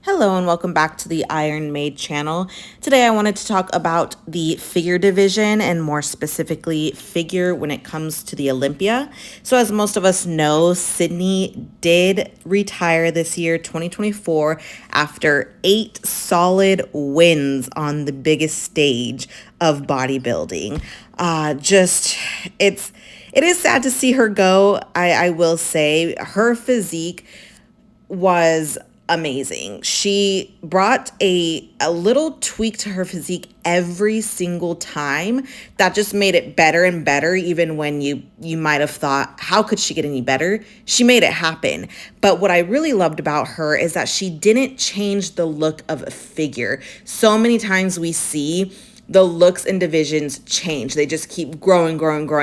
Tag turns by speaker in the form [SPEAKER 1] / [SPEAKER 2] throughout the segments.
[SPEAKER 1] Hello and welcome back to the Iron Maid channel. Today I wanted to talk about the figure division and more specifically figure when it comes to the Olympia. So as most of us know, Cydney did retire this year, 2024, after 8 solid wins on the biggest stage of bodybuilding. It is sad to see her go. I will say her physique was amazing. She brought a little tweak to her physique every single time that just made it better and better, even when you might have thought, how could she get any better? She made it happen. But what I really loved about her is that she didn't change the look of a figure. So many times we see the looks and divisions change. They just keep growing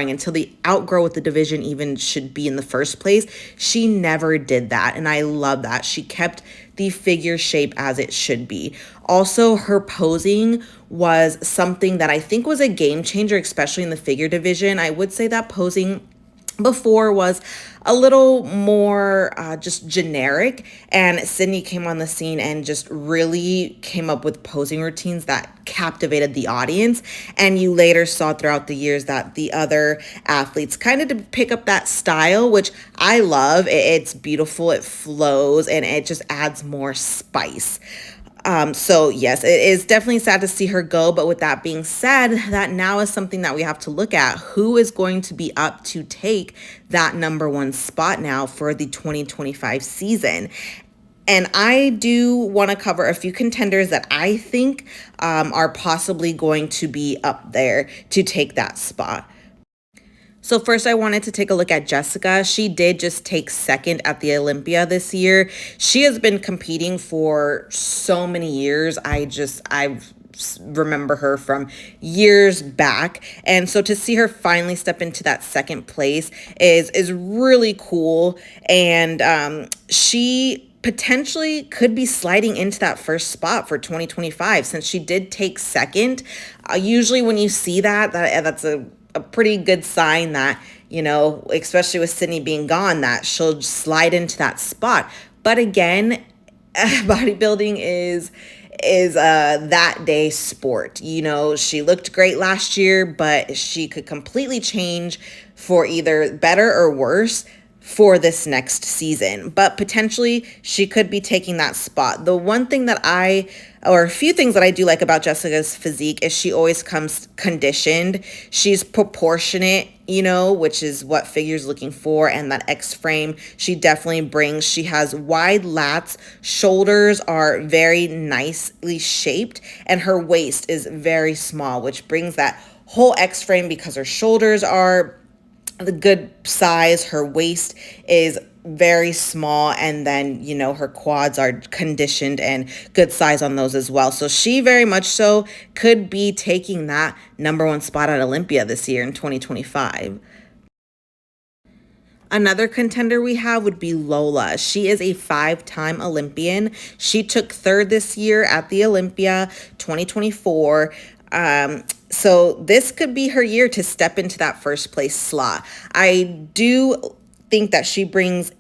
[SPEAKER 1] until they outgrow what the division even should be in the first place. She never did that, and I love that. She kept the figure shape as it should be. Also, her posing was something that I think was a game changer, especially in the figure division. I would say that posing before was a little more just generic, and Cydney came on the scene and just really came up with posing routines that captivated the audience. And you later saw throughout the years that the other athletes kind of did pick up that style, which I love. It's beautiful, it flows, and it just adds more spice. So yes, it is definitely sad to see her go. But with that being said, that now is something that we have to look at. Who is going to be up to take that number one spot now for the 2025 season? And I do want to cover a few contenders that I think are possibly going to be up there to take that spot. So first I wanted to take a look at Jessica. She did just take second at the Olympia this year. She has been competing for so many years. I remember her from years back. And so to see her finally step into that second place is really cool. And she potentially could be sliding into that first spot for 2025 since she did take second. Usually when you see that's a pretty good sign that, especially with Cydney being gone, that she'll slide into that spot. But again, bodybuilding is that day sport. She looked great last year, but she could completely change for either better or worse for this next season. But potentially she could be taking that spot. The one thing or a few things that I do like about Jessica's physique is she always comes conditioned. She's proportionate, which is what figure's looking for, and that X frame she definitely brings. She has wide lats, shoulders are very nicely shaped, and her waist is very small, which brings that whole X frame because her shoulders are the good size, her waist is very small, and then her quads are conditioned and good size on those as well. So she very much so could be taking that number one spot at Olympia this year in 2025. Another contender we have would be Lola. She is a 5-time Olympian. She took third this year at the Olympia 2024. So this could be her year to step into that first place slot. I do think that she brings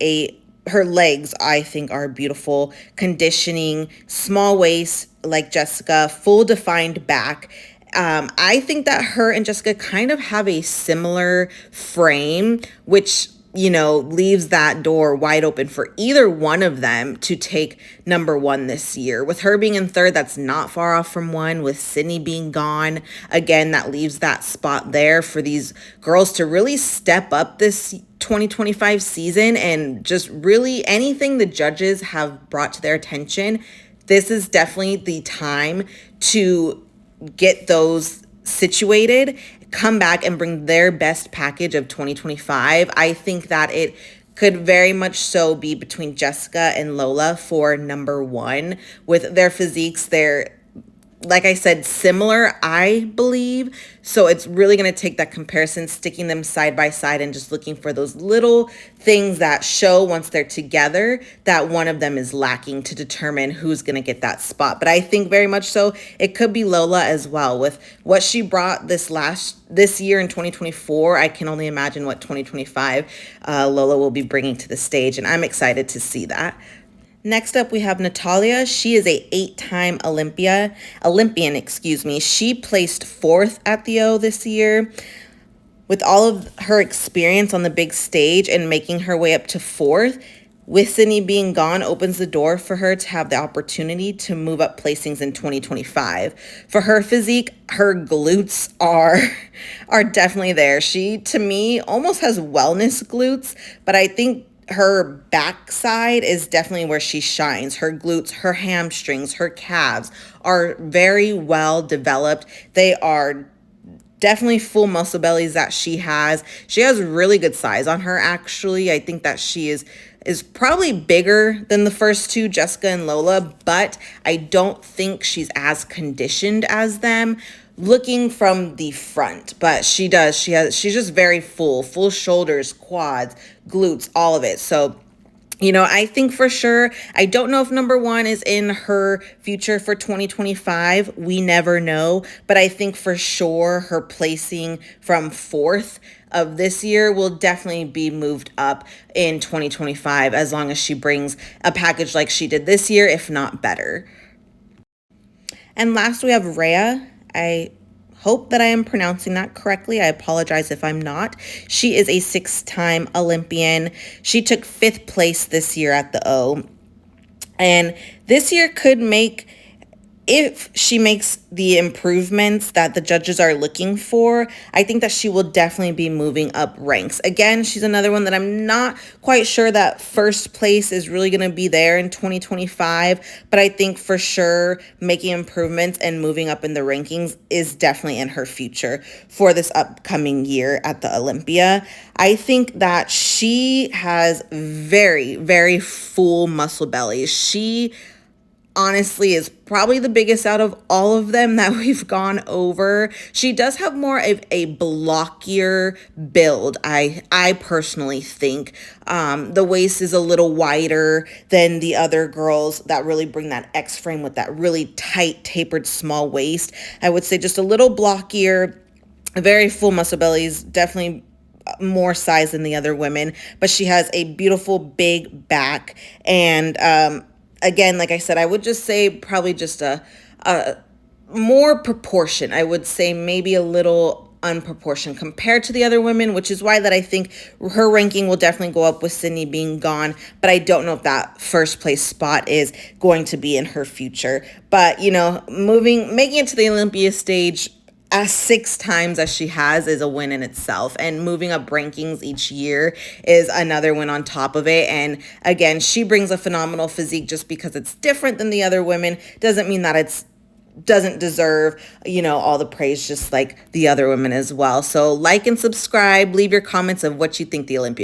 [SPEAKER 1] her legs, I think, are beautiful, conditioning, small waist like Jessica, full defined back. I think that her and Jessica kind of have a similar frame, which leaves that door wide open for either one of them to take number one this year. With her being in third, that's not far off from one. With Cydney being gone, again, that leaves that spot there for these girls to really step up this 2025 season and just really anything the judges have brought to their attention. This is definitely the time to get those situated, come back and bring their best package of 2025. I think that it could very much so be between Jessica and Lola for number one. With their physiques, they're, like I said, similar, I believe. So it's really going to take that comparison, sticking them side by side and just looking for those little things that show once they're together that one of them is lacking to determine who's going to get that spot. But I think very much so it could be Lola as well. With what she brought this year in 2024, I can only imagine what 2025 Lola will be bringing to the stage, and I'm excited to see that. Next up, we have Natalia. She is a 8-time Olympian, excuse me. She placed 4th at the O this year. With all of her experience on the big stage and making her way up to 4th, with Cydney being gone, opens the door for her to have the opportunity to move up placings in 2025. For her physique, her glutes are definitely there. She, to me, almost has wellness glutes, but I think her backside is definitely where she shines. Her glutes, her hamstrings, her calves are very well developed. They are definitely full muscle bellies that she has. She has really good size on her, actually. I think that she is probably bigger than the first two, Jessica and Lola, but I don't think she's as conditioned as them looking from the front. But she's just very full shoulders, quads, glutes, all of it. So I think for sure, I don't know if number 1 is in her future for 2025. We never know. But I think for sure her placing from 4th of this year will definitely be moved up in 2025 as long as she brings a package like she did this year, if not better. And last we have Rhea. I hope that I am pronouncing that correctly. I apologize if I'm not. She is a 6-time Olympian. She took 5th place this year at the O. And this year could make, if she makes the improvements that the judges are looking for, I think that she will definitely be moving up ranks. Again, she's another one that I'm not quite sure that first place is really going to be there in 2025, but I think for sure making improvements and moving up in the rankings is definitely in her future for this upcoming year at the Olympia. I think that she has very, very full muscle belly. She honestly is probably the biggest out of all of them that we've gone over. She does have more of a blockier build, I personally think. The waist is a little wider than the other girls that really bring that X frame with that really tight, tapered, small waist. I would say just a little blockier, very full muscle bellies, definitely more size than the other women, but she has a beautiful big back. And again, like I said, I would just say probably just a more proportion. I would say maybe a little unproportioned compared to the other women, which is why that I think her ranking will definitely go up with Cydney being gone. But I don't know if that first place spot is going to be in her future. But, making it to the Olympia stage as 6 times as she has is a win in itself, and moving up rankings each year is another win on top of it. And again, she brings a phenomenal physique. Just because it's different than the other women doesn't mean that it's doesn't deserve, all the praise, just like the other women as well. So like and subscribe, leave your comments of what you think the Olympia